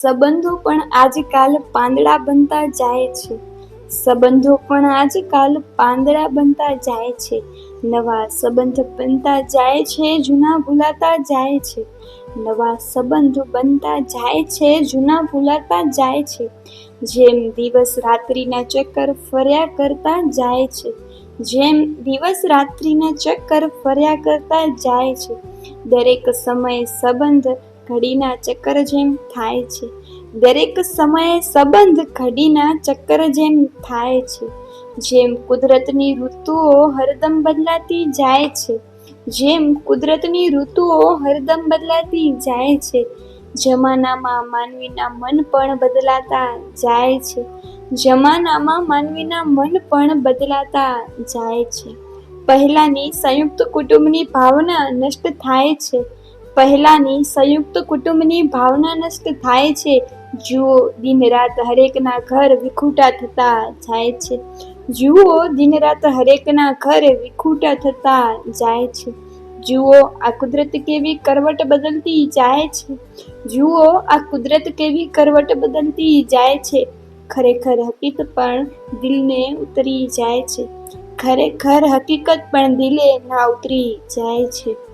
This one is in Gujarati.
સંબંધો પણ આજકાલ પાંદડા બનતા જાય છે. સંબંધો પણ આજકાલ પાંદડા બનતા જાય છે. નવા સંબંધ બનતા જાય છે, જૂના ભૂલાતા જાય છે. નવા સંબંધો બનતા જાય છે, જૂના ભૂલાતા જાય છે. જેમ દિવસ રાત્રિના ચક્કર ફર્યા કરતા જાય છે. જેમ દિવસ રાત્રિના ચક્કર ફર્યા કરતા જાય છે. દરેક સમયે સંબંધ ઘડીના ચક્કર જેમ થાય છે. દરેક સમયે સંબંધ ઘડીના ચક્કર જેમ થાય છે. જેમ કુદરતની ઋતુઓ હરદમ બદલાતી જાય છે. જેમ કુદરતની ઋતુઓ હરદમ બદલાતી જાય છે. જમાનામાં માનવીના મન પણ બદલાતા જાય છે. જમાનામાં માનવીના મન પણ બદલાતા જાય છે. પહેલાની સંયુક્ત કુટુંબની ભાવના નષ્ટ થાય છે. પહેલાની સંયુક્ત કુટુંબની ભાવના નષ્ટ થાય છે. જુઓ દિન રાત હરેકના ઘર વિખૂટા થતા જાય છે. જુઓ દિન રાત હરેકના ઘર વિખૂટા થતા જાય છે. જુઓ આ કુદરત કેવી કરવટ બદલતી જાય છે. જુઓ આ કુદરત કેવી કરવટ બદલતી જાય છે. ખરેખર હકીકત પણ દિલને ઉતરી જાય છે. ખરેખર હકીકત પણ દિલે ના ઉતરી જાય છે.